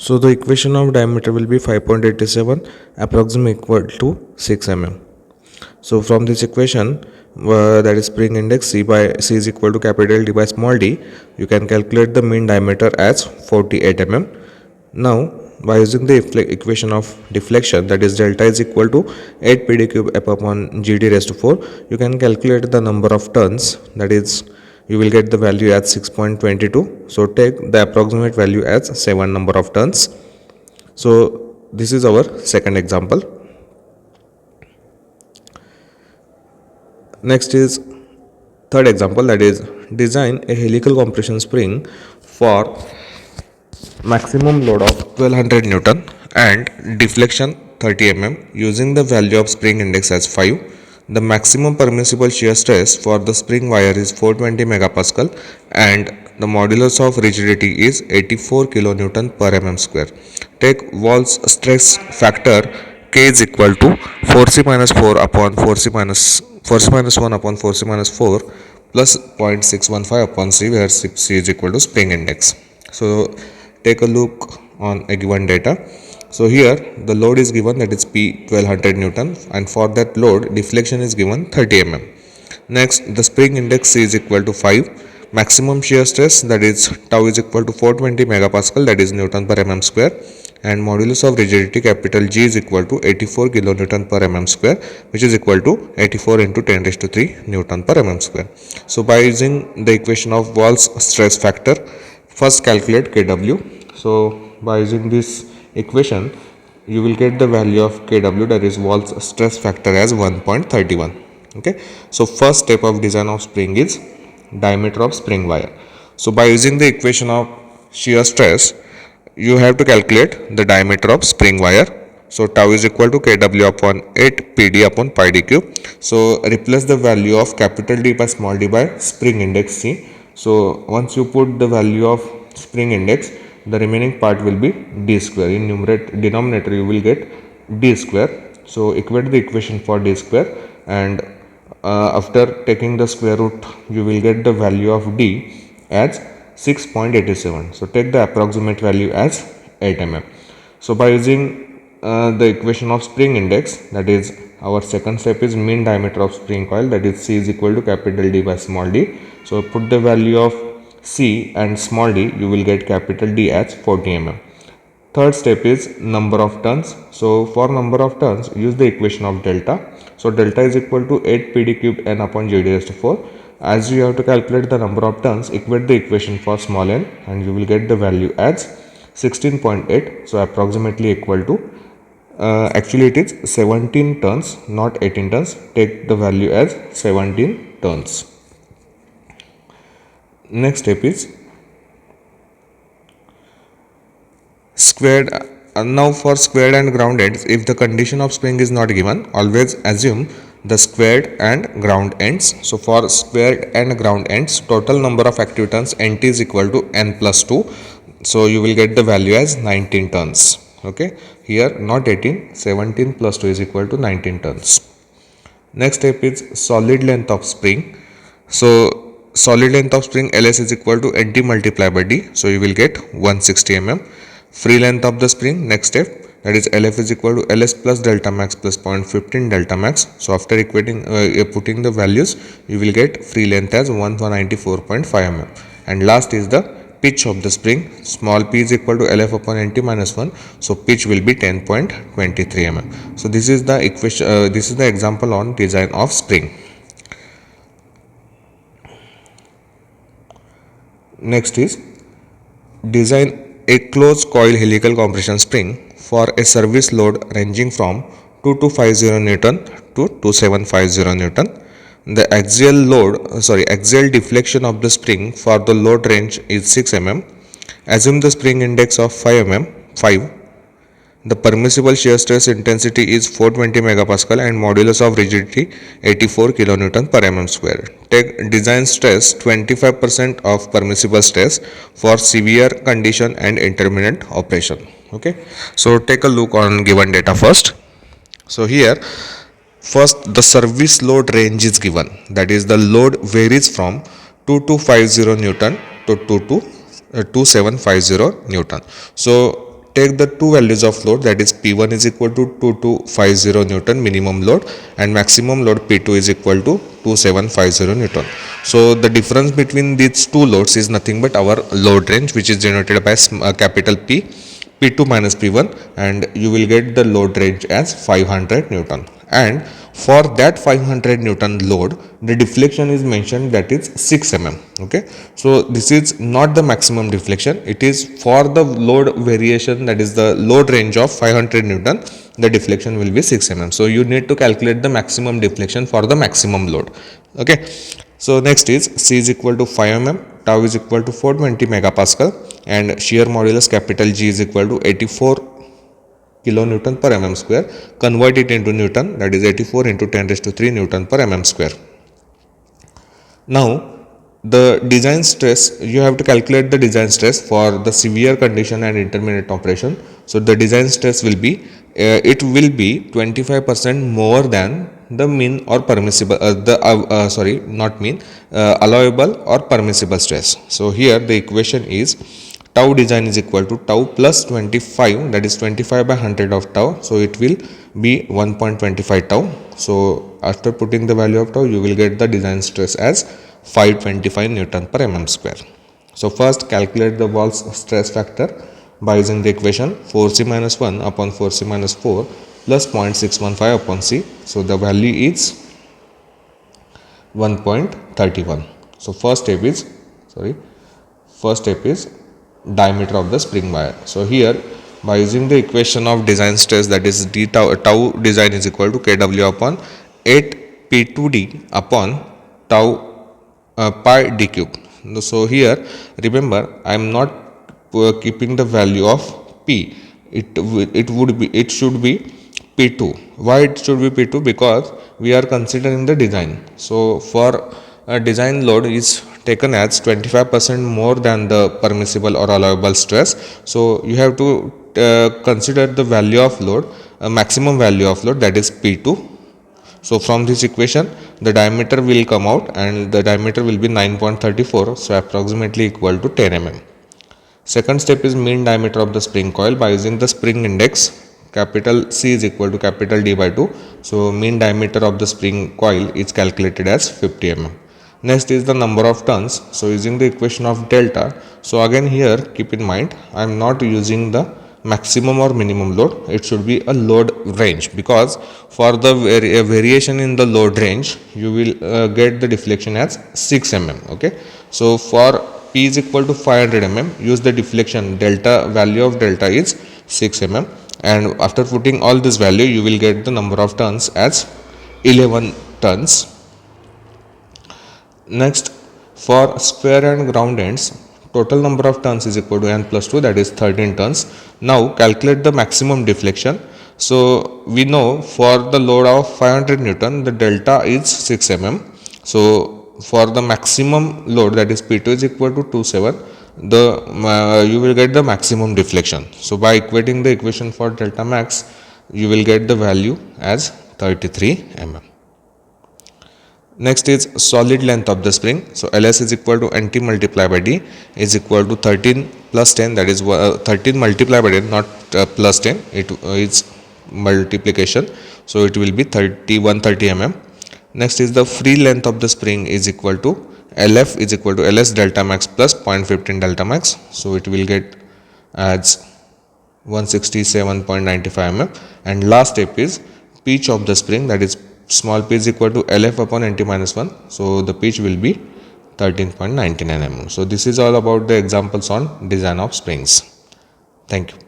So the equation of diameter will be 5.87 approximately equal to 6 mm. So from this equation, that is spring index C is equal to capital D by small d, you can calculate the mean diameter as 48 mm. Now by using the equation of deflection, that is delta is equal to 8 pd cube F upon gd raised to 4, you can calculate the number of turns, that is you will get the value as 6.22. So take the approximate value as 7 number of turns. So this is our second example. Next is third example, that is design a helical compression spring for maximum load of 1200 Newton and deflection 30 mm using the value of spring index as 5. The maximum permissible shear stress for the spring wire is 420 megapascal and the modulus of rigidity is 84 kilonewton per mm square. Take Wall's stress factor K is equal to 4c minus 4 upon 4c minus 1 upon 4c minus 4 plus 0.615 upon c, where c is equal to spring index. So take a look on a given data. So here the load is given, that is P 1200 Newton, and for that load deflection is given 30 mm. Next, the spring index C is equal to 5, maximum shear stress, that is tau is equal to 420 megapascal, that is Newton per mm square, and modulus of rigidity capital G is equal to 84 kilonewton per mm square, which is equal to 84 into 10 raised to 3 Newton per mm square. So by using the equation of Wall's stress factor, first calculate Kw. So by using this equation, you will get the value of Kw, that is Wall's stress factor, as 1.31. Okay. So first step of design of spring is diameter of spring wire. So by using the equation of shear stress, you have to calculate the diameter of spring wire. So tau is equal to Kw upon 8 Pd upon pi d cube. So replace the value of capital D by small d by spring index C. So once you put the value of spring index, the remaining part will be d square. In denominator you will get d square. So equate the equation for d square, and after taking the square root, you will get the value of d as 6.87. So take the approximate value as 8 mm. So by using the equation of spring index, that is our second step is mean diameter of spring coil, that is C is equal to capital D by small d. So put the value of C and small d, you will get capital D as 40 mm. Third step is number of turns. So for number of turns, use the equation of delta. So delta is equal to 8 Pd cube n upon Gd raised to 4. As you have to calculate the number of turns, equate the equation for small n and you will get the value as 16.8. So approximately equal to, actually it is 17 turns, not 18 turns. Take the value as 17 turns. Next step is squared. Now for squared and ground ends, if the condition of spring is not given, always assume the squared and ground ends. So for squared and ground ends, total number of active turns nt is equal to n plus 2. So you will get the value as 19 turns. Okay, here not 18, 17 plus 2 is equal to 19 turns. Next step is solid length of spring. So solid length of spring Ls is equal to nt multiplied by d. So you will get 160 mm. Free length of the spring, next step, that is Lf is equal to Ls plus delta max plus 0.15 delta max. So after equating putting the values, you will get free length as 194.5 mm. And last is the pitch of the spring. Small p is equal to Lf upon nt minus 1. So pitch will be 10.23 mm. So this is the equation. This is the example on design of spring. Next is design a closed coil helical compression spring for a service load ranging from 2250 Newton to 2750 Newton. The axial deflection of the spring for the load range is 6 mm. Assume the spring index of 5 mm. The permissible shear stress intensity is 420 megapascal and modulus of rigidity 84 kilonewton per mm square. Take design stress 25% of permissible stress for severe condition and intermittent operation. Okay, so take a look on given data first. So here first the service load range is given, that is the load varies from 2250 Newton to 2750 Newton. So take the two values of load, that is P1 is equal to 2250 Newton minimum load and maximum load P2 is equal to 2750 Newton. So the difference between these two loads is nothing but our load range, which is denoted by capital P, P2 minus P1, and you will get the load range as 500 Newton. And for that 500 Newton load, the deflection is mentioned, that is 6 mm. Okay, so this is not the maximum deflection, it is for the load variation, that is the load range of 500 Newton, the deflection will be 6 mm. So you need to calculate the maximum deflection for the maximum load. Okay, so next is C is equal to 5 mm, tau is equal to 420 megapascal, and shear modulus capital G is equal to 84 kilonewton per mm square. Convert it into Newton, that is 84 into 10 raised to 3 Newton per mm square. Now the design stress, you have to calculate the design stress for the severe condition and intermediate operation. So the design stress will be it will be 25% more than the mean or permissible allowable or permissible stress. So here the equation is tau design is equal to tau plus 25, that is 25 by 100 of tau, so it will be 1.25 tau. So after putting the value of tau, you will get the design stress as 525 Newton per mm square. So first calculate the wall's stress factor by using the equation 4C minus 1 upon 4C minus 4 plus 0.615 upon C. So the value is 1.31. So first step is diameter of the spring wire. So here by using the equation of design stress, that is d tau design is equal to kW upon 8 P2D upon tau pi d cube. So here remember, I am not keeping the value of P, it should be P2. Why it should be P2? Because we are considering the design. So for a design load is taken as 25% more than the permissible or allowable stress. So you have to consider the value of load, maximum value of load, that is P2. So from this equation the diameter will come out, and the diameter will be 9.34, so approximately equal to 10 mm. Second step is mean diameter of the spring coil. By using the spring index, capital C is equal to capital D by 2. So mean diameter of the spring coil is calculated as 50 mm. Next is the number of turns. So using the equation of delta, so again here keep in mind, I am not using the maximum or minimum load, it should be a load range, because for the variation in the load range you will get the deflection as 6 mm. Okay, so for P is equal to 500 mm, use the deflection delta, value of delta is 6 mm, and after putting all this value you will get the number of turns as 11 turns. Next, for square and ground ends, total number of turns is equal to n plus 2, that is 13 turns. Now calculate the maximum deflection. So we know for the load of 500 Newton the delta is 6 mm. So for the maximum load, that is P2 is equal to 27, you will get the maximum deflection. So by equating the equation for delta max, you will get the value as 33 mm. Next is solid length of the spring. So LS is equal to NT multiplied by D is equal to 13 plus 10, that is 13 multiplied by 10, not plus 10, it is multiplication. So it will be 130 mm. Next is the free length of the spring is equal to LF is equal to LS delta max plus 0.15 delta max. So it will get as 167.95 mm. And last step is pitch of the spring, that is small p is equal to LF upon NT minus 1. So the pitch will be 13.99 mm. So this is all about the examples on design of springs. Thank you.